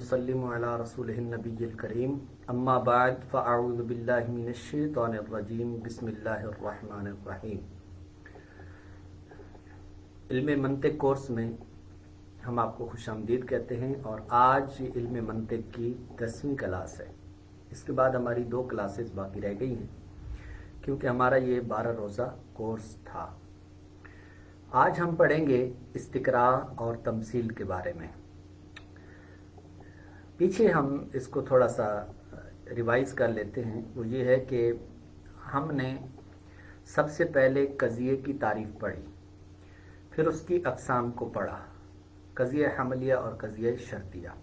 वनुसल्लिमु अला रसूलिहिन नबिय्यिल करीम अम्मा बाद फ़अऊज़ु बिल्लाहि मिनश शैतानिर रजीम बिस्मिल्लाहिर रहमानिर रहीम। इल्म मंतिक कोर्स में हम आपको खुशामदीद कहते हैं और आज इल्म मंतिक की 10वीं क्लास है। इसके बाद हमारी 2 क्लासेस बाकी रह गई हैं क्योंकि हमारा ये 12 रोज़ा कोर्स था। आज हम पढ़ेंगे इस्तिक़रा और तमसील के बारे में। पीछे हम इसको थोड़ा सा रिवाइज कर लेते हैं। वो ये है कि हमने सबसे पहले कज़िये की तारीफ़ पढ़ी, फिर उसकी अक़साम को पढ़ा, कज़िया हमलिया और कज़िया शर्तिया।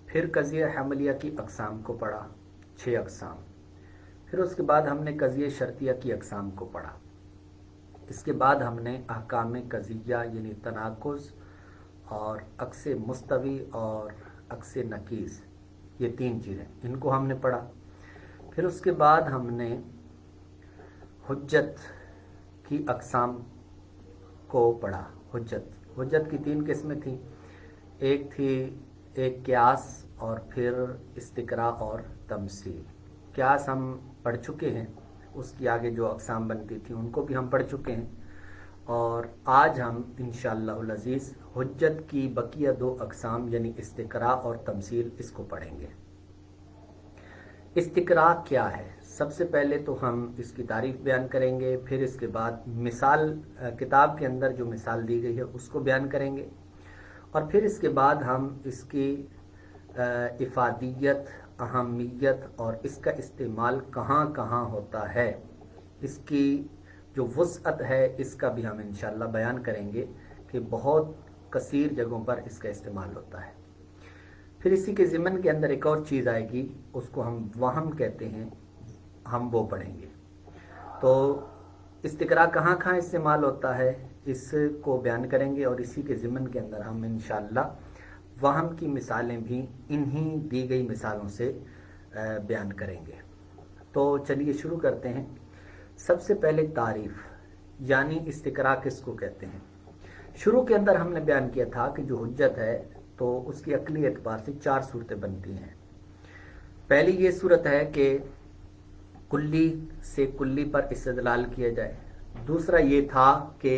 फिर कज़िया हमलिया की अक़साम को पढ़ा, 6 अक़साम। फिर उसके बाद हमने कज़िया शर्तिया की अक़साम को पढ़ा। इसके बाद हमने अहकाम कज़िया यानी तनाकुज़ और अक्स मुस्तवी और अक्स नकीज़, ये 3 चीज़ें, इनको हमने पढ़ा। फिर उसके बाद हमने हुज्जत की अक़साम को पढ़ा। हुज्जत की 3 किस्में थी। एक थी क़ियास और फिर इस्तिक़रा और तमसील। क़ियास हम पढ़ चुके हैं, उसकी आगे जो अक़साम बनती थी उनको भी हम पढ़ चुके हैं और आज हम इंशाअल्लाहुल अज़ीज़ हुज्जत की बकिया 2 अक़साम यानी इस्तिक़रा और तमसील इसको पढ़ेंगे। इस्तिक़रा क्या है? सबसे पहले तो हम इसकी तारीफ़ बयान करेंगे, फिर इसके बाद मिसाल किताब के अंदर जो मिसाल दी गई है उसको बयान करेंगे और फिर इसके बाद हम इसकी इफ़ादियत, अहमियत और इसका इस्तेमाल कहाँ कहाँ होता है, इसकी जो वुसअत है इसका भी हम इंशाअल्लाह बयान करेंगे कि बहुत कसीर जगहों पर इसका इस्तेमाल होता है। फिर इसी के ज़िमन के अंदर एक और चीज़ आएगी, उसको हम वहम कहते हैं, हम वो पढ़ेंगे। तो इस्तिक़रा कहाँ कहाँ इस्तेमाल होता है इसको बयान करेंगे और इसी के ज़िमन के अंदर हम इंशाअल्लाह वहम की मिसालें भी इन्हीं दी गई मिसालों से बयान करेंगे। तो चलिए शुरू करते हैं। सबसे पहले तारीफ़ यानी इस्तिक़रा किसको कहते हैं। शुरू के अंदर हमने बयान किया था कि जो हुज्जत है तो उसकी अक़ली एतबार से 4 सूरतें बनती हैं। पहली ये सूरत है कि कुल्ली से कुल्ली पर इस्तिदलाल किया जाए। दूसरा ये था कि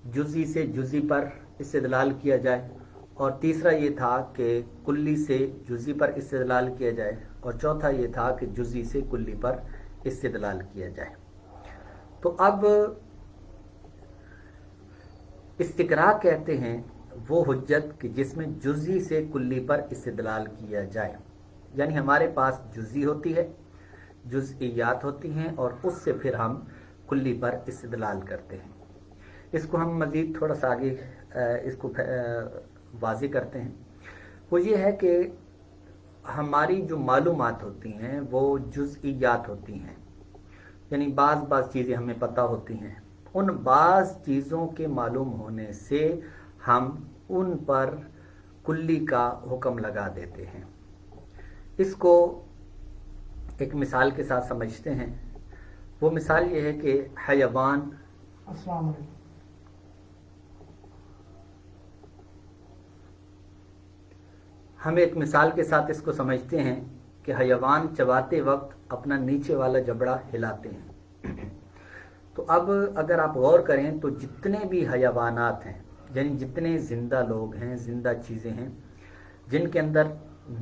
जुज़ी से जुज़ी पर इस्तिदलाल किया जाए और तीसरा ये था कि कुल्ली से जुज़ी पर इस्तिदलाल किया जाए और चौथा ये था कि जुज़ी से कुल्ली पर इस्तिदलाल किया जाए। तो अब इस्तिक़रा कहते हैं वो हुज्जत कि जिसमें जुज़ी से कुल्ली पर इस्तिदलाल किया जाए, यानी हमारे पास जुज़ी होती है, जुज़इयात होती हैं और उससे फिर हम कुल्ली पर इस्तिदलाल करते हैं। इसको हम मज़ीद थोड़ा सा आगे इसको वाज़ी करते हैं। वो ये है कि हमारी जो मालूमात होती हैं वो जुज़इयात होती हैं, यानी बाज़ चीज़ें हमें पता होती हैं। उन बाज़ चीज़ों के मालूम होने से हम उन पर कुल्ली का हुक्म लगा देते हैं। इसको एक मिसाल के साथ समझते हैं। वो मिसाल ये है कि हयवान, अस्सलाम वालेकुम, हम एक मिसाल के साथ इसको समझते हैं कि हयवान चबाते वक्त अपना नीचे वाला जबड़ा हिलाते हैं। तो अब अगर आप गौर करें तो जितने भी हयवानात हैं, यानी जितने ज़िंदा लोग हैं, ज़िंदा चीज़ें हैं जिनके अंदर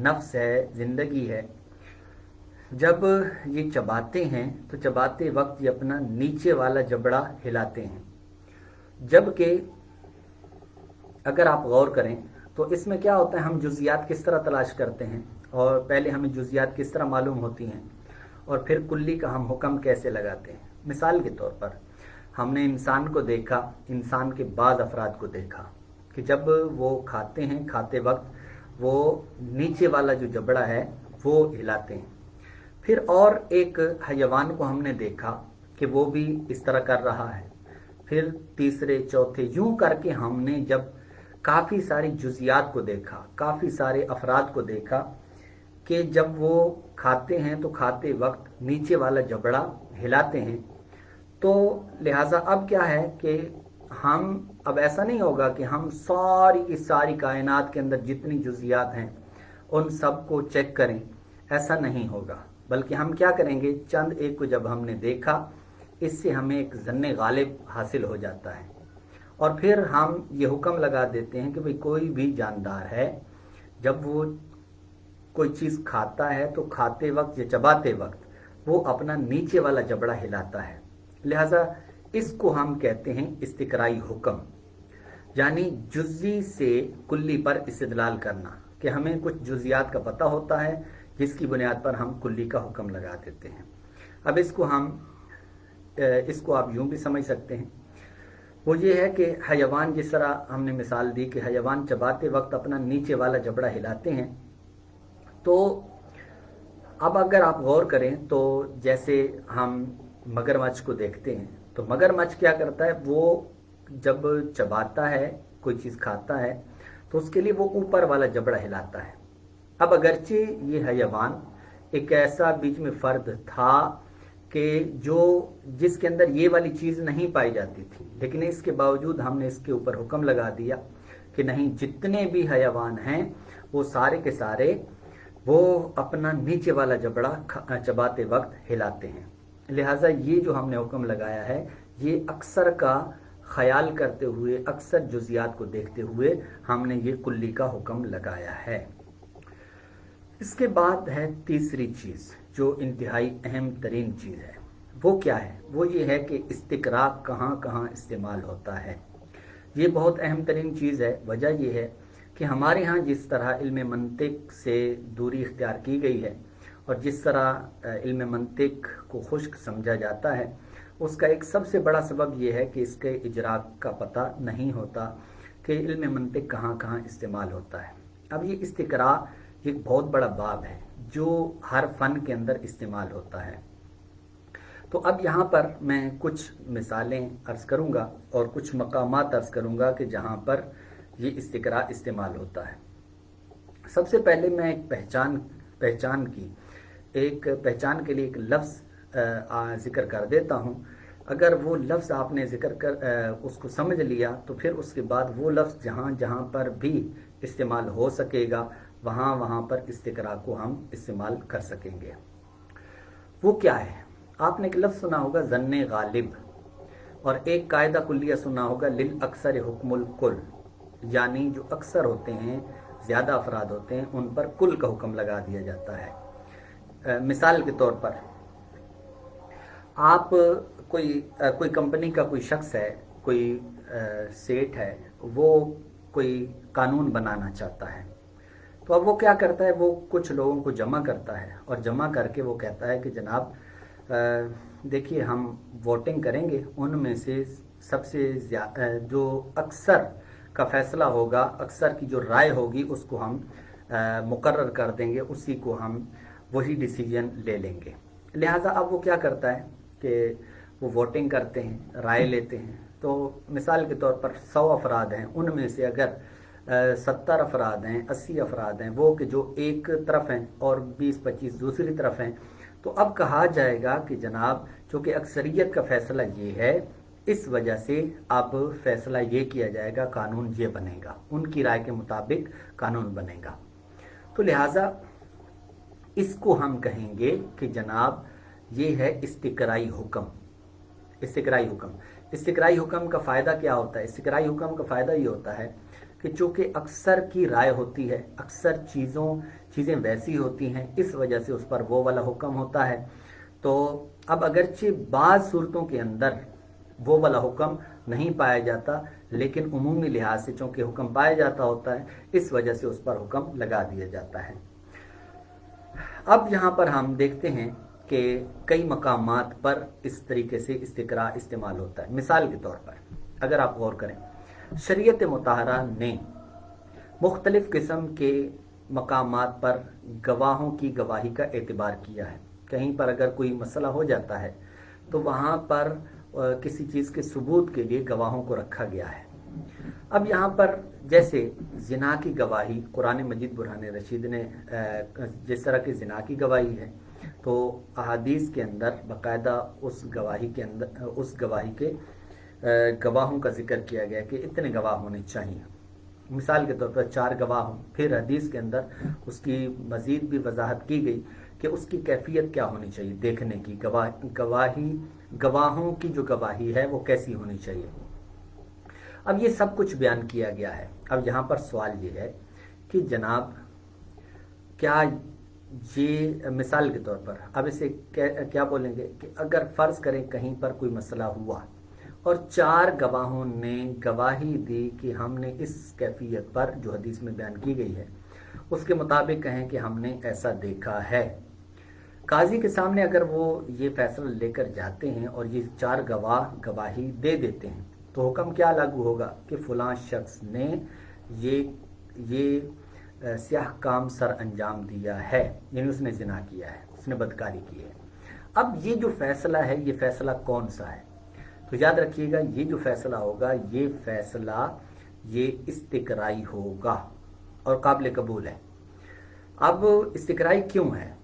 नफ्स है, ज़िंदगी है, जब ये चबाते हैं तो चबाते वक्त ये अपना नीचे वाला जबड़ा हिलाते हैं। जबकि अगर आप गौर करें तो इसमें क्या होता है, हम जुज़ियात किस तरह तलाश करते हैं और पहले हमें जुज़ियात किस तरह मालूम होती हैं और फिर कुल्ली का हम हुक्म कैसे लगाते हैं। मिसाल के तौर पर हमने इंसान को देखा, इंसान के बाज़ अफराद को देखा कि जब वो खाते हैं, खाते वक्त वो नीचे वाला जो जबड़ा है वो हिलाते हैं। फिर और एक हयवान को हमने देखा कि वो भी इस तरह कर रहा है। फिर तीसरे, चौथे, यूं करके हमने जब काफ़ी सारी जुज़ियात को देखा, काफ़ी सारे अफराद को देखा कि जब वो खाते हैं तो खाते वक्त नीचे वाला जबड़ा हिलाते हैं। तो लिहाजा अब क्या है कि हम अब ऐसा नहीं होगा कि हम सारी की सारी कायनात के अंदर जितनी जुज़ियात हैं उन सब को चेक करें, ऐसा नहीं होगा। बल्कि हम क्या करेंगे, चंद एक को जब हमने देखा, इससे हमें एक ज़न्ने गालिब हासिल हो जाता है और फिर हम ये हुक्म लगा देते हैं कि भाई कोई भी जानदार है जब वो कोई चीज़ खाता है तो खाते वक्त या चबाते वक्त वो अपना नीचे वाला जबड़ा हिलाता है। लिहाजा इसको हम कहते हैं इस्तिकराई हुक्म, यानी जुज़ी से कुल्ली पर इस्तेदलाल करना, कि हमें कुछ जुज़ियात का पता होता है जिसकी बुनियाद पर हम कुल्ली का हुक्म लगा देते हैं। अब इसको आप यूं भी समझ सकते हैं, वो ये है कि हयवान, जिस तरह हमने मिसाल दी कि हयवान चबाते वक्त अपना नीचे वाला जबड़ा हिलाते हैं, तो अब अगर आप गौर करें तो जैसे हम मगरमच्छ को देखते हैं तो मगरमच्छ क्या करता है, वो जब चबाता है, कोई चीज़ खाता है, तो उसके लिए वो ऊपर वाला जबड़ा हिलाता है। अब अगरचे ये हयवान एक ऐसा बीच में फ़र्द था कि जिसके अंदर ये वाली चीज़ नहीं पाई जाती थी, लेकिन इसके बावजूद हमने इसके ऊपर हुक्म लगा दिया कि नहीं, जितने भी हयवान हैं वो सारे के सारे वो अपना नीचे वाला जबड़ा चबाते वक्त हिलाते हैं। लिहाजा ये जो हमने हुक्म लगाया है, ये अक्सर का ख्याल करते हुए, अक्सर जुज़ियात को देखते हुए हमने ये कुल्ली का हुक्म लगाया है। इसके बाद है तीसरी चीज़ जो इंतहाई अहम तरीन चीज़ है। वो क्या है? वो ये है कि इस्तिकरा कहाँ कहाँ इस्तेमाल होता है। ये बहुत अहम तरीन चीज़ है। वजह ये है कि हमारे यहाँ जिस तरह इल्म मंतिक से दूरी इख्तियार की गई है और जिस तरह इल्म मंतिक को खुश्क समझा जाता है, उसका एक सबसे बड़ा सबब यह है कि इसके इजरा का पता नहीं होता कि इल्म मंतिक कहाँ कहाँ इस्तेमाल होता है। अब ये इस्तिकरा एक बहुत बड़ा बाब है जो हर फ़न के अंदर इस्तेमाल होता है। तो अब यहाँ पर मैं कुछ मिसालें अर्ज़ करूँगा और कुछ मकामात अर्ज़ करूँगा कि जहाँ पर ये इस्तिकरा इस्तेमाल होता है। सबसे पहले मैं एक पहचान के लिए एक लफ्ज़ ज़िक्र कर देता हूँ। अगर वो लफ्ज़ आपने ज़िक्र कर उसको समझ लिया तो फिर उसके बाद वो लफ्ज़ जहाँ जहाँ पर भी इस्तेमाल हो सकेगा वहाँ वहाँ पर इस्तिकरा को हम इस्तेमाल कर सकेंगे। वो क्या है? आपने एक लफ्ज़ सुना होगा ज़न्ने गालिब, और एक कायदा कुल्लिया सुना होगा लिल अक्सर हुक्मुल कुल, यानी जो अक्सर होते हैं, ज़्यादा अफराद होते हैं, उन पर कुल का हुक्म लगा दिया जाता है। मिसाल के तौर पर आप कोई कंपनी का कोई शख्स है, कोई सेठ है, वो कोई कानून बनाना चाहता है, तो अब वो क्या करता है, वो कुछ लोगों को जमा करता है और जमा करके वो कहता है कि जनाब देखिए, हम वोटिंग करेंगे, उनमें से सबसे ज़्यादा जो अक्सर का फ़ैसला होगा, अक्सर की जो राय होगी, उसको हम मुकर्रर कर देंगे, उसी को हम वही डिसीजन ले लेंगे। लिहाजा अब वो क्या करता है कि वो वोटिंग करते हैं, राय लेते हैं। तो मिसाल के तौर पर 100 अफराद हैं, उनमें से अगर 70 अफराद हैं, 80 अफराद हैं वो कि जो एक तरफ हैं और 20-25 दूसरी तरफ हैं, तो अब कहा जाएगा कि जनाब चूँकि अक्सरियत का फ़ैसला ये है, इस वजह से अब फैसला ये किया जाएगा, कानून ये बनेगा, उनकी राय के मुताबिक कानून बनेगा। तो लिहाजा इसको हम कहेंगे कि जनाब ये है इस्तिकराई हुक्म। इस्तिकराई हुक्म का फ़ायदा क्या होता है? इस्तिकराई हुक्म का फ़ायदा ये होता है कि चूँकि अक्सर की राय होती है, अक्सर चीज़ें वैसी होती हैं, इस वजह से उस पर वो वाला हुक्म होता है। तो अब अगरचे बाज़ सूरतों के अंदर वो वाला हुक्म नहीं पाया जाता, लेकिन उमूमी लिहाज से चूँकि हुक्म पाया जाता होता है, इस वजह से उस पर हुक्म लगा दिया जाता है। अब यहाँ पर हम देखते हैं कि कई मकामात पर इस तरीके से इस्तिकरा इस्तेमाल होता है। मिसाल के तौर पर अगर आप गौर करें, शरीयत मुताहरा ने मुख्तलिफ़ किस्म के मकामात पर गवाहों की गवाही का एतबार किया है। कहीं पर अगर कोई मसला हो जाता है तो वहाँ पर किसी चीज़ के सबूत के लिए गवाहों को रखा गया है। अब यहाँ पर जैसे ज़िना की गवाही, कुरान मजीद बुरहान रशीद ने जिस तरह की ज़िना की गवाही है, तो अहादीस के अंदर बाकायदा उस गवाही के गवाहों का जिक्र किया गया कि इतने गवाह होने चाहिए। مثال के तौर पर 4 गवाह हों। फिर हदीस के अंदर उसकी मज़ीद भी वजाहत की गई कि उसकी कैफियत क्या होनी चाहिए, देखने की गवाहों की जो गवाही है वो कैसी होनी चाहिए। अब ये सब कुछ बयान किया गया है। अब यहाँ पर सवाल ये है कि जनाब क्या ये मिसाल के तौर पर अब इसे क्या बोलेंगे कि अगर फ़र्ज़ करें कहीं पर कोई मसला हुआ और 4 गवाहों ने गवाही दी कि हमने इस कैफियत पर जो हदीस में बयान की गई है उसके मुताबिक कहें कि हमने ऐसा देखा है। काजी के सामने अगर वो ये फैसला लेकर जाते हैं और ये 4 गवाह गवाही दे देते हैं तो हुक्म क्या लागू होगा कि फ़लाँ शख्स ने ये स्याह काम सर अंजाम दिया है, यानी उसने जिना किया है, उसने बदकारी की है। अब ये जो फैसला है ये फैसला कौन सा है? तो याद रखिएगा ये जो फैसला होगा ये फैसला ये इस्तिकराई होगा और काबिल कबूल है। अब इस्तिकराई क्यों है?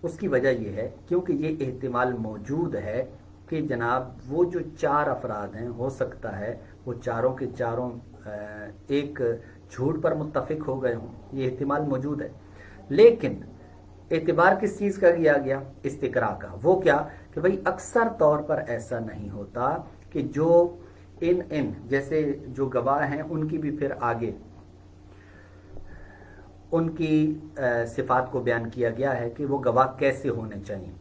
उसकी वजह यह है क्योंकि ये एहतिमाल मौजूद है कि जनाब वो जो 4 अफराद हैं हो सकता है वो चारों के चारों एक झूठ पर मुत्तफिक हो गए हों, ये एहतिमाल मौजूद है। लेकिन एतबार किस चीज़ का किया गया? इस्तिकरा का। वो क्या कि भाई अक्सर तौर पर ऐसा नहीं होता कि जो इन जैसे जो गवाह हैं उनकी भी फिर आगे उनकी सिफात को बयान किया गया है कि वो गवाह कैसे होने चाहिए।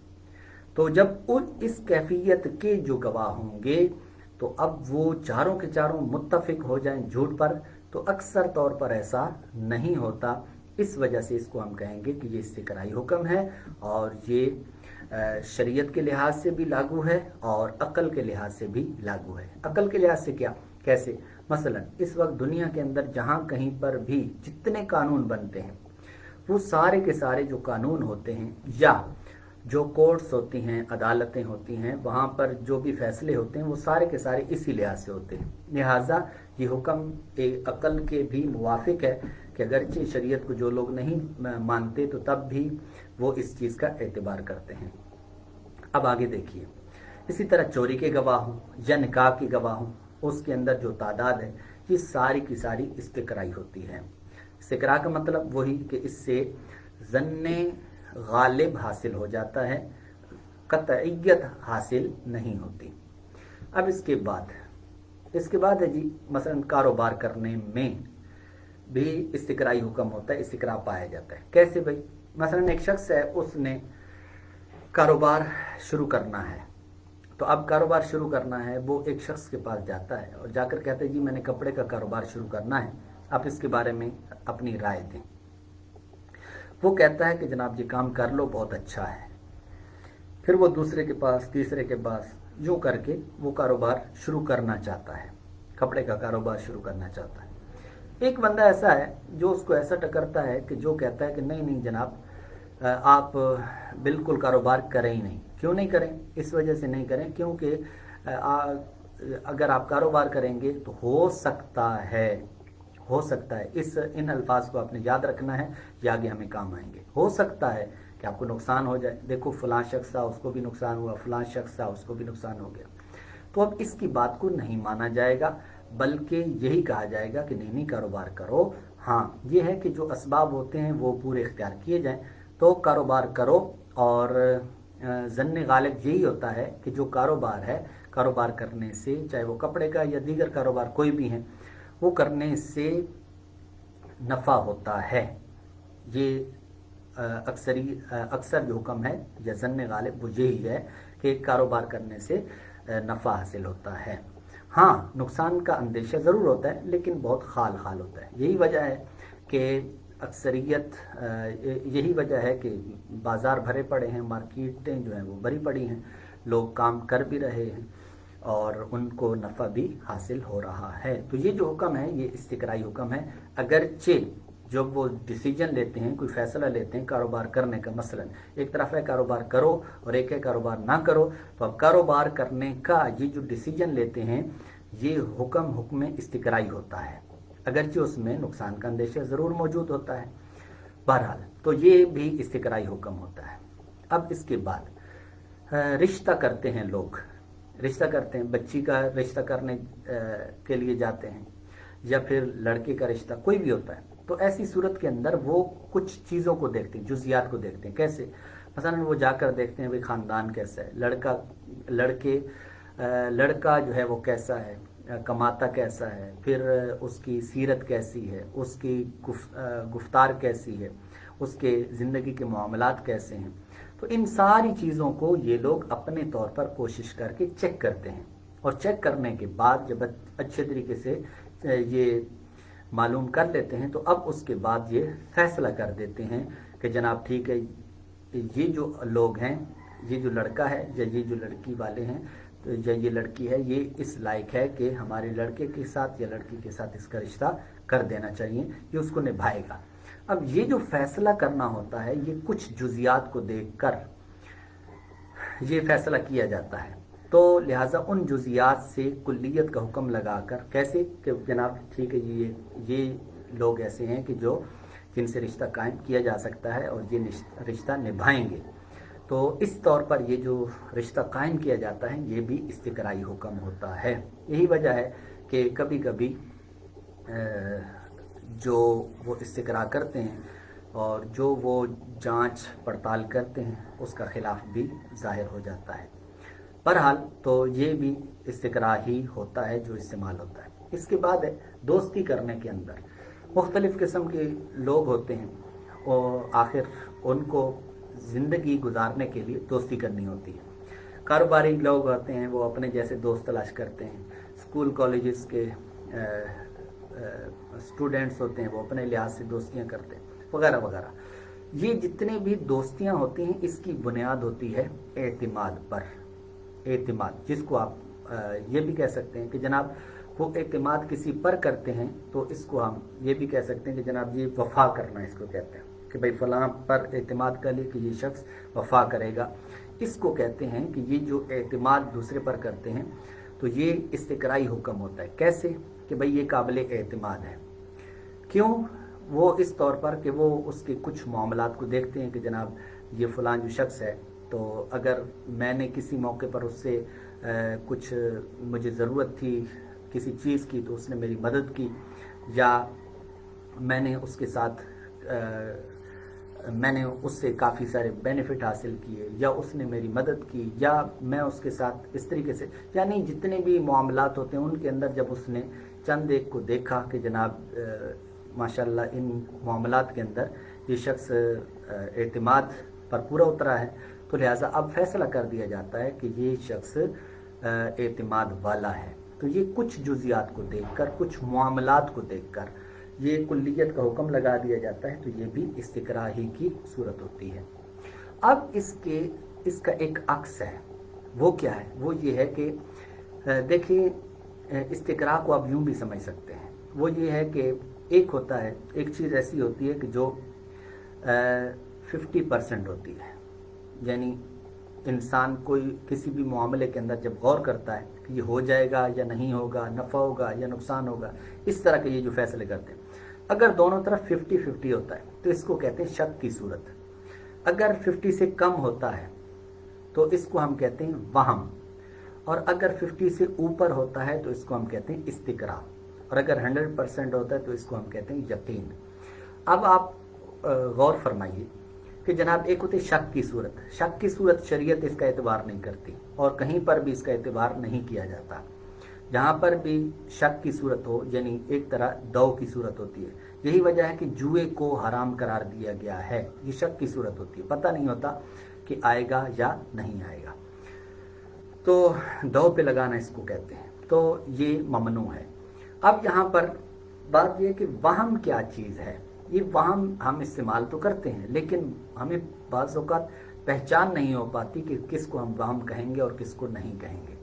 तो जब इस कैफियत के जो गवाह होंगे तो अब वो चारों के चारों मुत्तफिक हो जाएं झूठ पर, तो अक्सर तौर पर ऐसा नहीं होता। इस वजह से इसको हम कहेंगे कि ये इस्तिकराई हुक्म है और ये शरीयत के लिहाज से भी लागू है और अक्ल के लिहाज से भी लागू है। अक्ल के लिहाज से क्या, कैसे? मसलन इस वक्त दुनिया के अंदर जहाँ कहीं पर भी जितने कानून बनते हैं वो सारे के सारे जो कानून होते हैं या जो कोर्ट्स होती हैं, अदालतें होती हैं, वहाँ पर जो भी फैसले होते हैं वो सारे के सारे इसी लिहाज से होते हैं। लिहाजा ये हुक्म एक अक्ल के भी मुवाफिक है कि अगरचे शरीयत को जो लोग नहीं मानते तो तब भी वो इस चीज़ का एतबार करते हैं। अब आगे देखिए, इसी तरह चोरी के गवाह हों या निकाह के गवाह हों, उसके अंदर जो तादाद है ये सारी की सारी इस्तिकराई होती है। इस्तिकरा का मतलब वही कि इससे ज़न्ने गालिब हासिल हो जाता है, कतईयत हासिल नहीं होती। अब इसके बाद है जी मसलन कारोबार करने में भी इस्तिकराई हुक्म होता है, इस्तिकरा पाया जाता है। कैसे भाई? मसलन एक शख्स है, उसने कारोबार शुरू करना है, तो अब कारोबार शुरू करना है, वो एक शख्स के पास जाता है और जाकर कहता है जी मैंने कपड़े का कारोबार शुरू करना है, आप इसके बारे में अपनी राय दें। वो कहता है कि जनाब जी काम कर लो, बहुत अच्छा है। फिर वो दूसरे के पास, तीसरे के पास, यूँ करके वो कारोबार शुरू करना चाहता है, कपड़े का कारोबार शुरू करना चाहता है। एक बंदा ऐसा है जो उसको ऐसा टकरता है कि जो कहता है कि नहीं नहीं जनाब आप बिल्कुल कारोबार करें ही नहीं। क्यों नहीं करें? इस वजह से नहीं करें क्योंकि अगर आप कारोबार करेंगे तो हो सकता है इन अल्फाज को आपने याद रखना है, ये आगे हमें काम आएंगे। हो सकता है कि आपको नुकसान हो जाए। देखो फलां शख्स था उसको भी नुकसान हुआ, फलां शख्स था उसको भी नुकसान हो गया। तो अब इसकी बात को नहीं माना जाएगा, बल्कि यही कहा जाएगा कि नहीं कारोबार करो। हाँ, ये है कि जो असबाब होते हैं वो पूरे इख्तियार किए जाएं तो कारोबार करो। और ज़न्ने गालिब यही होता है कि जो कारोबार है, कारोबार करने से, चाहे वो कपड़े का या दीगर कारोबार कोई भी है, वो करने से नफ़ा होता है। ये अक्सर जो हुक्म है या ज़न्ने गालिब वो यही है कि कारोबार करने से नफ़ा हासिल होता है। हाँ, नुकसान का अंदेशा ज़रूर होता है लेकिन बहुत खाल होता है। यही वजह है कि यही वजह है कि बाज़ार भरे पड़े हैं, मार्केटें जो हैं वो भरी पड़ी हैं, लोग काम कर भी रहे हैं और उनको नफ़ा भी हासिल हो रहा है। तो ये जो हुक्म है ये इस्तिकराई हुक्म है। अगरचे जब वो डिसीजन लेते हैं, कोई फ़ैसला लेते हैं कारोबार करने का, मसलन एक तरफ है कारोबार करो और एक है कारोबार ना करो, तो अब कारोबार करने का ये जो डिसीजन लेते हैं ये हुक्म इस्तिकराई होता है, अगरचे उसमें नुकसान का अंदेशा ज़रूर मौजूद होता है। बहरहाल तो ये भी इस्तिकराई हुक्म होता है। अब इसके बाद रिश्ता करते हैं लोग, रिश्ता करते हैं, बच्ची का रिश्ता करने के लिए जाते हैं یا پھر لڑکے کا رشتہ کوئی بھی ہوتا ہے، تو ایسی صورت کے اندر وہ کچھ چیزوں کو دیکھتے ہیں، جزیات کو دیکھتے ہیں. کیسے؟ مثلا وہ جا کر دیکھتے ہیں بھائی خاندان کیسا ہے، لڑکا جو ہے وہ کیسا ہے، کماتا کیسا ہے، پھر اس کی سیرت کیسی ہے، اس کی گفتار کیسی ہے، اس کے زندگی کے معاملات کیسے ہیں. تو ان ساری چیزوں کو یہ لوگ اپنے طور پر کوشش کر کے چیک کرتے ہیں، اور چیک کرنے کے بعد جب اچھے طریقے سے یہ معلوم کر لیتے ہیں تو اب اس کے بعد یہ فیصلہ کر دیتے ہیں کہ جناب ٹھیک ہے، یہ جو لوگ ہیں، یہ جو لڑکا ہے یا یہ جو لڑکی والے ہیں یا یہ لڑکی ہے، یہ اس لائق ہے کہ ہمارے لڑکے کے ساتھ یا لڑکی کے ساتھ اس کا رشتہ کر دینا چاہیے، یہ اس کو نبھائے گا. اب یہ جو فیصلہ کرنا ہوتا ہے یہ کچھ جزیات کو دیکھ کر یہ فیصلہ کیا جاتا ہے. تو لہٰذا ان جزیات سے کلیت کا حکم لگا کر، کیسے کہ جناب ٹھیک ہے یہ لوگ ایسے ہیں کہ جن سے رشتہ قائم کیا جا سکتا ہے اور یہ رشتہ نبھائیں گے. تو اس طور پر یہ جو رشتہ قائم کیا جاتا ہے یہ بھی استقرائی حکم ہوتا ہے. یہی وجہ ہے کہ کبھی کبھی جو وہ استقرا کرتے ہیں اور جو وہ جانچ پڑتال کرتے ہیں اس کا خلاف بھی ظاہر ہو جاتا ہے. بہرحال تو یہ بھی استقرا ہی ہوتا ہے جو استعمال ہوتا ہے. اس کے بعد ہے دوستی کرنے کے اندر مختلف قسم کے لوگ ہوتے ہیں، اور آخر ان کو زندگی گزارنے کے لیے دوستی کرنی ہوتی ہے. کاروباری لوگ ہوتے ہیں، وہ اپنے جیسے دوست تلاش کرتے ہیں. اسکول کالجز کے اسٹوڈنٹس ہوتے ہیں، وہ اپنے لحاظ سے دوستیاں کرتے ہیں وغیرہ وغیرہ. یہ جتنے بھی دوستیاں ہوتی ہیں اس کی بنیاد ہوتی ہے اعتماد پر. اعتماد جس کو آپ یہ بھی کہہ سکتے ہیں کہ جناب وہ اعتماد کسی پر کرتے ہیں، تو اس کو ہم یہ بھی کہہ سکتے ہیں کہ جناب یہ وفا کرنا اس کو کہتے ہیں کہ بھائی فلاں پر اعتماد کر لے کہ یہ شخص وفا کرے گا. اس کو کہتے ہیں کہ یہ جو اعتماد دوسرے پر کرتے ہیں تو یہ استقرائی حکم ہوتا ہے. کیسے کہ بھائی یہ قابل اعتماد ہے. کیوں؟ وہ اس طور پر کہ وہ اس کے کچھ معاملات کو دیکھتے ہیں کہ جناب یہ فلاں جو شخص ہے، تو اگر میں نے کسی موقع پر اس سے کچھ مجھے ضرورت تھی کسی چیز کی تو اس نے میری مدد کی، یا میں نے اس کے ساتھ میں نے اس سے کافی سارے بینیفٹ حاصل کیے، یا اس نے میری مدد کی، یا میں اس کے ساتھ اس طریقے سے، یعنی جتنے بھی معاملات ہوتے ہیں ان کے اندر جب اس نے چند ایک کو دیکھا کہ جناب ماشاءاللہ ان معاملات کے اندر یہ شخص اعتماد پر پورا اترا ہے، تو لہٰذا اب فیصلہ کر دیا جاتا ہے کہ یہ شخص اعتماد والا ہے. تو یہ کچھ جزیات کو دیکھ کر، کچھ معاملات کو دیکھ کر یہ کلیت کا حکم لگا دیا جاتا ہے. تو یہ بھی استقرا ہی کی صورت ہوتی ہے. اب اس کا ایک عکس ہے. وہ کیا ہے؟ وہ یہ ہے کہ دیکھیں استقرا کو آپ یوں بھی سمجھ سکتے ہیں. وہ یہ ہے کہ ایک ہوتا ہے، ایک چیز ایسی ہوتی ہے کہ جو 50% ہوتی ہے. یعنی انسان کوئی کسی بھی معاملے کے اندر جب غور کرتا ہے کہ یہ ہو جائے گا یا نہیں ہوگا، نفع ہوگا یا نقصان ہوگا، اس طرح کے یہ جو فیصلے کرتے ہیں، اگر دونوں طرف 50-50 ہوتا ہے تو اس کو کہتے ہیں شک کی صورت. اگر 50 سے کم ہوتا ہے تو اس کو ہم کہتے ہیں وہم، اور اگر 50 سے اوپر ہوتا ہے تو اس کو ہم کہتے ہیں استقرا، اور اگر 100% ہوتا ہے تو اس کو ہم کہتے ہیں یقین. اب آپ غور فرمائیے کہ جناب ایک ہوتی ہے شک کی صورت. شک کی صورت شریعت اس کا اعتبار نہیں کرتی اور کہیں پر بھی اس کا اعتبار نہیں کیا جاتا. جہاں پر بھی شک کی صورت ہو یعنی ایک طرح دو کی صورت ہوتی ہے. یہی وجہ ہے کہ جوئے کو حرام قرار دیا گیا ہے. یہ شک کی صورت ہوتی ہے، پتہ نہیں ہوتا کہ آئے گا یا نہیں آئے گا، تو دو پہ لگانا اس کو کہتے ہیں. تو یہ ممنوع ہے. اب یہاں پر بات یہ ہے کہ وہم کیا چیز ہے. یہ وہم ہم استعمال تو کرتے ہیں لیکن ہمیں بعض اوقات پہچان نہیں ہو پاتی کہ کس کو ہم وہم کہیں گے اور کس کو نہیں کہیں گے.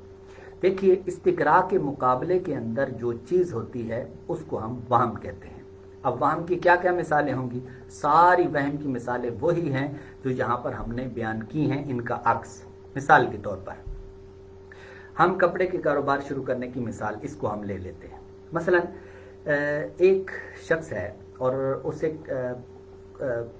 دیکھیے استقرا کے مقابلے کے اندر جو چیز ہوتی ہے اس کو ہم وہم کہتے ہیں. اب وہم کی کیا کیا مثالیں ہوں گی؟ ساری وہم کی مثالیں وہی ہیں جو یہاں پر ہم نے بیان کی ہیں، ان کا عکس. مثال کے طور پر ہم کپڑے کے کاروبار شروع کرنے کی مثال اس کو ہم لے لیتے ہیں. مثلا ایک شخص ہے اور اسے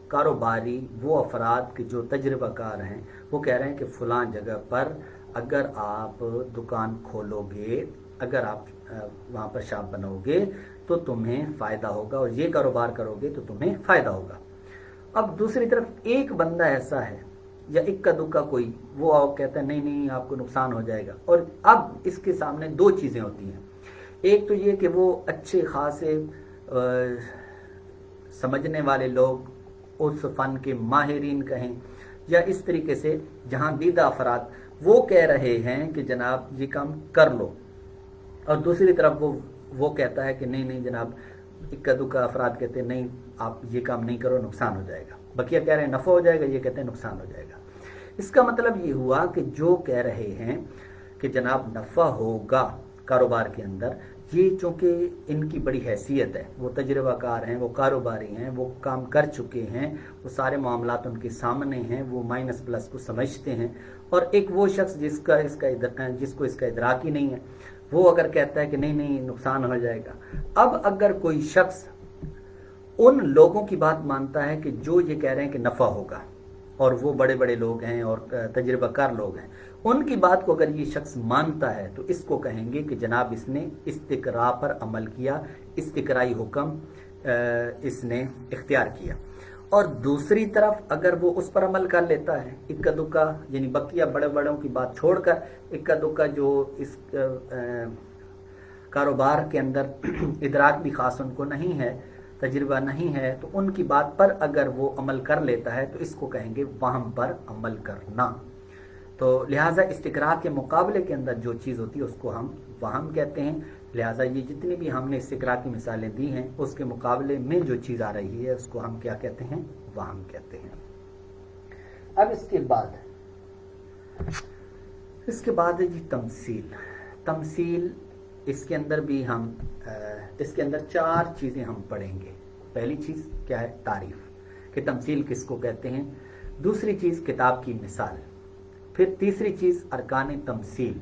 کاروباری وہ افراد کے جو تجربہ کار ہیں وہ کہہ رہے ہیں کہ فلاں جگہ پر اگر آپ دکان کھولو گے، اگر آپ وہاں پر شاپ بناؤ گے तो तुम्हें फ़ायदा होगा, और ये कारोबार करोगे तो तुम्हें फ़ायदा होगा। अब दूसरी तरफ एक बंदा ऐसा है या इक्का दुक्का कोई, वो आओ कहता है नहीं नहीं आपको नुकसान हो जाएगा, और अब इसके सामने दो चीज़ें होती हैं। एक तो ये कि वो अच्छे खासे समझने वाले लोग, उस फ़न के माहिरीन कहें, या इस तरीके से जहाँ दीदा अफराद वो कह रहे हैं कि जनाब ये काम कर लो, और दूसरी तरफ वो कहता है कि नहीं नहीं जनाब, इक्का दुक्का अफराद कहते हैं नहीं आप ये काम नहीं करो, नुकसान हो जाएगा। बकिया कह रहे हैं नफ़ा हो जाएगा, ये कहते हैं नुकसान हो जाएगा। इसका मतलब ये हुआ कि जो कह रहे हैं कि जनाब नफ़ा होगा कारोबार के अंदर, ये चूँकि इनकी बड़ी हैसियत है, वो तजर्बाकार हैं, वो कारोबारी हैं, वो काम कर चुके हैं, वो सारे मामलात उनके सामने हैं, वो माइनस प्लस को समझते हैं। और एक वो शख्स जिसको इसका इदराक ही नहीं है, वो अगर कहता है कि नहीं नहीं नुकसान हो जाएगा। अब अगर कोई शख्स उन लोगों की बात मानता है कि जो ये कह रहे हैं कि नफ़ा होगा, और वो बड़े बड़े लोग हैं और तजर्बाकार लोग हैं, उनकी बात को अगर ये शख्स मानता है तो इसको कहेंगे कि जनाब इसने इस्तिकरा पर अमल किया, इस्तिकराई हुक्म इसने इख्तियार किया। और दूसरी तरफ अगर वो उस पर अमल कर लेता है, इक्का दुक्का यानी बकिया बड़े बड़ों की बात छोड़कर इक्का दुक्का जो इस कारोबार के अंदर इदराक भी खास उनको नहीं है, तजुर्बा नहीं है, तो उनकी बात पर अगर वो अमल कर लेता है तो इसको कहेंगे वहम पर अमल करना। तो लिहाजा इस्तिकरा के मुकाबले के अंदर जो चीज़ होती है उसको हम वहम कहते हैं। लिहाजा ये जितनी भी हमने इस्तिकरा की मिसालें दी हैं उसके मुकाबले में जो चीज़ आ रही है उसको हम क्या कहते हैं, वहम कहते हैं। अब इसके बाद है जी तमसील। तमसील इसके अंदर भी हम इसके अंदर चार चीज़ें हम पढ़ेंगे। पहली चीज़ क्या है, तारीफ कि तमसील किसको कहते हैं। दूसरी चीज़ किताब की मिसाल। फिर तीसरी चीज़ अरकान तमसील।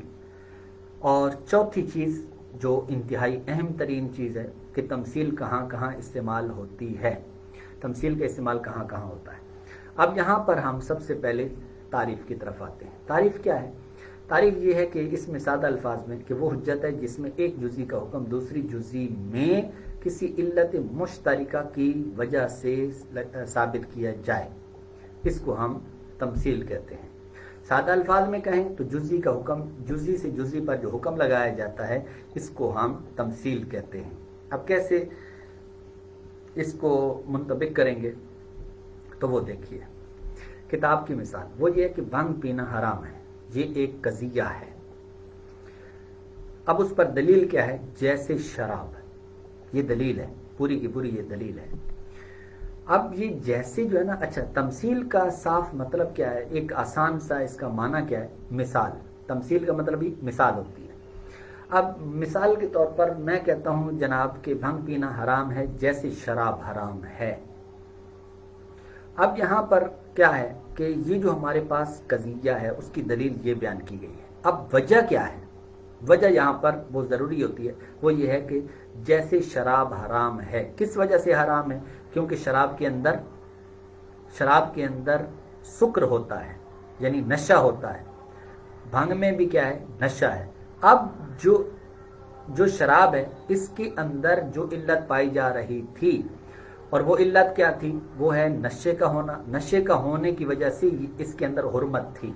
और चौथी चीज़ जो इंतहाई अहम तरीन चीज़ है कि तमसील कहाँ कहाँ इस्तेमाल होती है, तमसील का इस्तेमाल कहाँ कहाँ होता है। अब यहाँ पर हम सबसे पहले तारीफ़ की तरफ आते हैं। तारीफ़ क्या है? तारीफ़ ये है कि इसमें सादा अल्फाज में कि वो हुज्जत है जिसमें एक जुज़ी का हुक्म दूसरी जुज़ी में किसी इल्लत मुश्तरिका की वजह से साबित किया जाए, इसको हम तमसील कहते हैं। सादा अल्फाज में कहें तो जुज़ी का हुक्म, जुज़ी से जुज़ी पर जो हुक्म लगाया जाता है इसको हम तमसील कहते हैं। अब कैसे इसको मुंतबिक करेंगे तो वो देखिए, किताब की मिसाल वो ये है कि भंग पीना हराम है, ये एक कज़िया है। अब उस पर दलील क्या है? जैसे शराब, ये दलील है, पूरी की पूरी ये दलील है। अब ये जैसे जो है ना, अच्छा तमसील का साफ मतलब क्या है, एक आसान सा इसका माना क्या है, मिसाल। तमसील का मतलब ही मिसाल होती है। अब मिसाल के तौर पर मैं कहता हूं जनाब कि भंग पीना हराम है जैसे शराब हराम है। अब यहाँ पर क्या है कि ये जो हमारे पास कज़िया है उसकी दलील ये बयान की गई है। अब वजह क्या है? वजह यहाँ पर वो ज़रूरी होती है, वो ये है कि जैसे शराब हराम है। किस वजह से हराम है? क्योंकि शराब के अंदर सुक्र होता है, यानी नशा होता है। भांग में भी क्या है? नशा है। अब जो शराब है इसके अंदर जो इल्लत पाई जा रही थी, और वो इल्लत क्या थी? वो है नशे का होना। नशे का होने की वजह से इसके अंदर हुर्मत थी।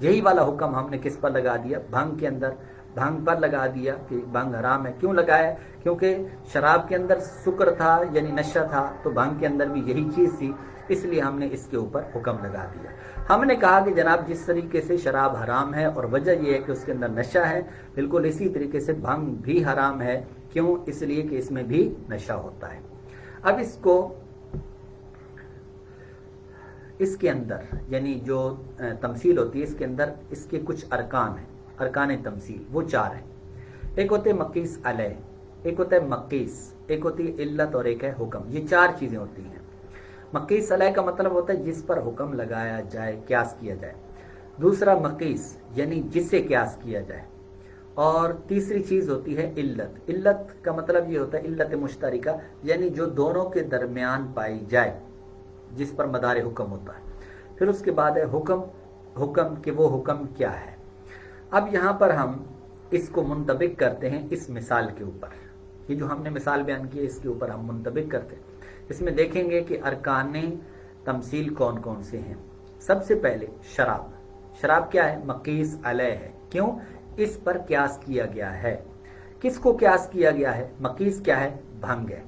यही वाला हुक्म हमने किस पर लगा दिया? भांग के अंदर, भांग पर लगा दिया कि भांग हराम है। क्यों लगाया? क्योंकि शराब के अंदर शुक्र था यानी नशा था, तो भांग के अंदर भी यही चीज़ थी, इसलिए हमने इसके ऊपर हुक्म लगा दिया। हमने कहा कि जनाब जिस तरीके से शराब हराम है और वजह यह है कि उसके अंदर नशा है, बिल्कुल इसी तरीके से भांग भी हराम है। क्यों? इसलिए कि इसमें भी नशा होता है। अब इसके अंदर यानी जो तमसील होती है इसके अंदर इसके कुछ अरकान हैं। अरकान तमसील वो चार हैं। एक होते हैं मकीस अलह, एक होता है मकीस, एक होती है इल्लत और एक है हुक्म। ये चार चीज़ें होती हैं। मकीस अलह का मतलब होता है जिस पर हुक्म लगाया जाए, क्यास किया जाए। दूसरा मकीस यानी जिससे क्यास किया जाए। और तीसरी चीज़ होती है इल्लत। इल्लत का मतलब ये होता है इल्लत मुश्तरिका, यानी जो दोनों के दरमियान पाई जाए, जिस पर मदार हुक्म होता है। फिर उसके बाद है हुक्म कि वो हुक्म क्या है। अब यहाँ पर हम इसको मुंतबिक करते हैं इस मिसाल के ऊपर। ये जो हमने मिसाल बयान की है इसके ऊपर हम मुंतबिक करते हैं। इसमें देखेंगे कि अरकान तमसील कौन कौन से हैं। सबसे पहले शराब। शराब क्या है? मकीस अलैह है। क्यों? इस पर क्यास किया गया है। किसको क्यास किया गया है? मकीस क्या है? भंग है।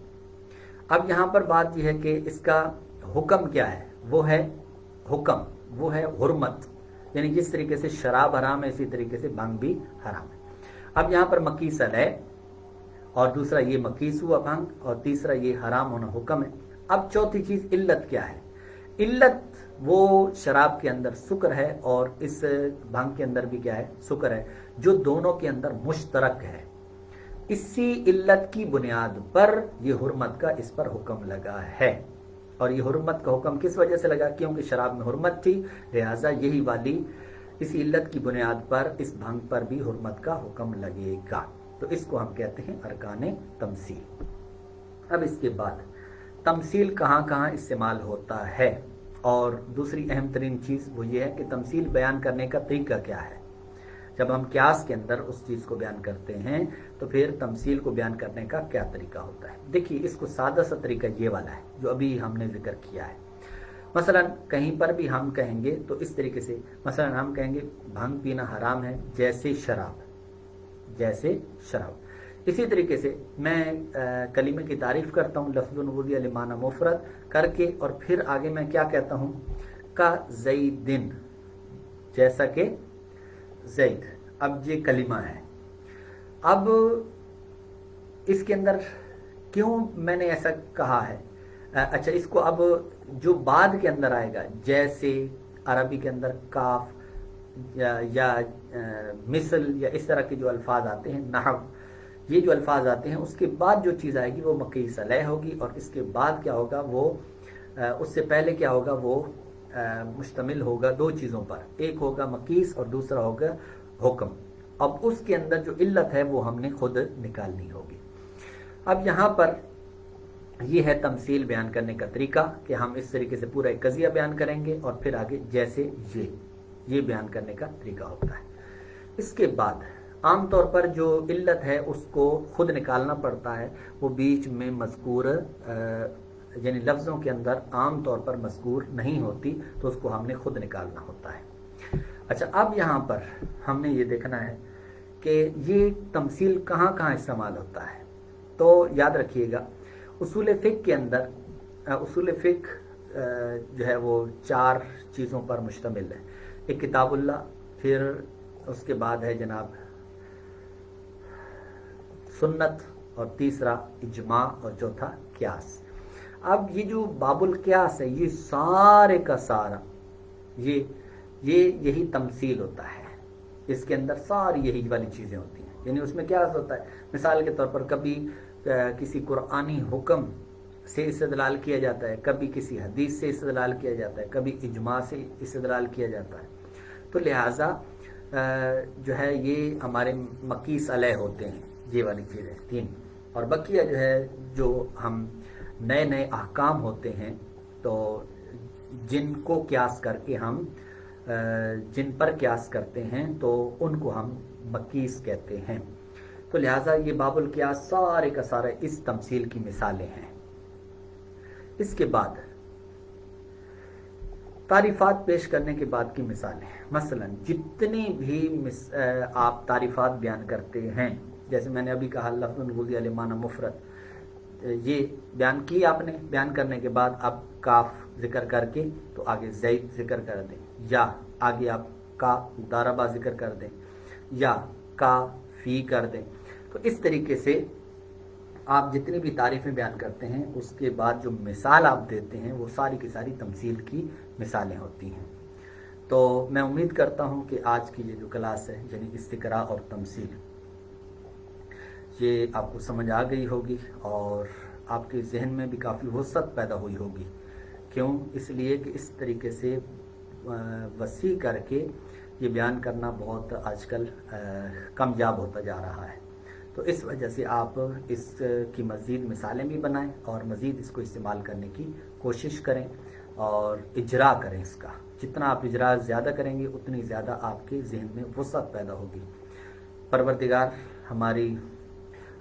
अब यहाँ पर बात यह है कि इसका हुक्म क्या है? वो है हुक्म, वो है हुर्मत, यानी जिस तरीके से शराब हराम है इसी तरीके से भंग भी हराम है। अब यहाँ पर मकीस अलैह, और दूसरा ये मकीस हुआ भंग, और तीसरा ये हराम होना हुक्म है। अब चौथी चीज इल्लत क्या है? इल्लत वो शराब के अंदर शुक्र है और इस भंग के अंदर भी क्या है? शुक्र है, जो दोनों के अंदर मुश्तरक है। इसी इल्लत की बुनियाद पर ये हुर्मत का इस पर हुक्म लगा है। और ये हुर्मत का हुक्म किस वजह से लगा? क्योंकि शराब में हुर्मत थी, लिहाजा यही वाली इसी इल्लत की बुनियाद पर इस भंग पर भी हुर्मत का हुक्म लगेगा। तो इसको हम कहते हैं अरकान तमसील। अब इसके बाद तमसील कहाँ कहाँ इस्तेमाल होता है, और दूसरी अहम तरीन चीज़ वो ये है कि तमसील बयान करने का तरीका क्या है। जब हम क्यास के अंदर उस चीज़ को बयान करते हैं तो फिर तमसील को बयान करने का क्या तरीका होता है। देखिए, इसको सादा सा तरीका ये वाला है जो अभी हमने जिक्र किया है। मसलन कहीं पर भी हम कहेंगे तो इस तरीके से, मसलन हम कहेंगे भांग पीना हराम है जैसे शराब, जैसे शराब। इसी तरीके से मैं कलीमे की तारीफ करता हूँ लफ्ज़ुन वुदिया लिमाना मुफरद करके, और फिर आगे मैं क्या कहता हूँ? का ज़ैदिन, जैसा कि ज़ैद। अब ये कलिमा है। अब इसके अंदर क्यों मैंने ऐसा कहा है? अच्छा, इसको अब जो बाद के अंदर आएगा, जैसे अरबी के अंदर काफ या मिसल या इस तरह के जो अल्फाज आते हैं, नहव, ये जो अल्फाज आते हैं, उसके बाद जो चीज़ आएगी वो मकीस अलैह होगी, और इसके बाद क्या होगा? वो उससे पहले क्या होगा? वो मुश्तमिल होगा दो चीज़ों पर, एक होगा मकीस और दूसरा होगा हुक्म। अब उसके अंदर जो इल्लत है वो हमने खुद निकालनी होगी। अब यहाँ पर ये है तमसील बयान करने का तरीका कि हम इस तरीके से पूरा एक कज़िया बयान करेंगे और फिर आगे जैसे ये बयान करने का तरीका होता है। इसके बाद आम तौर पर जो इल्लत है उसको खुद निकालना पड़ता है, वो बीच में मज़कूर यानी लफ्ज़ों के अंदर आम तौर पर मज़कूर नहीं होती, तो उसको हमने खुद निकालना होता है। अच्छा, अब यहाँ पर हमने ये देखना है कि ये तमसील कहाँ कहाँ इस्तेमाल होता है। तो याद रखिएगा, उसूल फ़िक़्ह के अंदर उसूल फ़िक़्ह जो है वो 4 चीज़ों पर मुश्तमिल है। एक किताबुल्लाह, फिर उसके बाद है जनाब सुन्नत, और तीसरा इजमा, और चौथा क्यास। अब ये जो बाबुल क्यास है, ये सारे का सारा यही तमसील होता है। इसके अंदर सारी यही वाली चीज़ें होती हैं। यानी उसमें क्या होता है? मिसाल के तौर पर कभी किसी कुरानी हुक्म से इस्तेदलाल किया जाता है, कभी किसी हदीस से इस्तेदलाल किया जाता है, कभी इजमा से इस्तेदलाल किया जाता है। तो लिहाजा जो है ये हमारे मकीस अलैह होते हैं, ये वाली चीज़ें 3। और बकिया जो है, जो हम नए नए अहकाम होते हैं, तो जिनको क्यास करके हम जिन पर क्यास करते हैं तो उनको हम मकीस कहते हैं। तो लिहाजा ये बाबुल क्यास सारे का सारा इस तमसील की मिसालें हैं। इसके बाद तारीफात पेश करने के बाद की मिसालें, मसलन जितनी भी आप तारीफात बयान करते हैं, जैसे मैंने अभी कहा लफ्ज़ुन वुदिया लिमाना मुफरद, ये बयान की आपने, बयान करने के बाद आप काफ जिक्र करके तो आगे ज़ैद जिक्र कर दें, या आगे आप का दारबा जिक्र कर दें, या का फी कर दें। तो इस तरीके से आप जितनी भी तारीफ़ें बयान करते हैं उसके बाद जो मिसाल आप देते हैं वो सारी की सारी तमसील की मिसालें होती हैं। तो मैं उम्मीद करता हूँ कि आज की ये जो क्लास है यानी इस्तिक़रा और तमसील, ये आपको समझ आ गई होगी और आपके जहन में भी काफ़ी वसअत पैदा हुई होगी। क्यों? इसलिए कि इस तरीके से वसी करके ये बयान करना बहुत आजकल कमयाब होता जा रहा है। तो इस वजह से आप इसकी मज़ीद मिसालें भी बनाएं और मज़ीद इसको इस्तेमाल करने की कोशिश करें और इजरा करें इसका। जितना आप इजरा ज़्यादा करेंगे उतनी ज़्यादा आपके जहन में वसअत पैदा होगी। परवरदिगार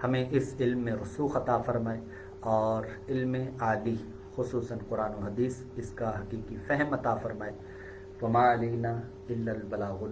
ہمیں اس علم میں رسوخ عطا فرمائے اور علم عالی خصوصاً قرآن و حدیث اس کا حقیقی فہم عطا فرمائے۔ وما علینا الا البلاغ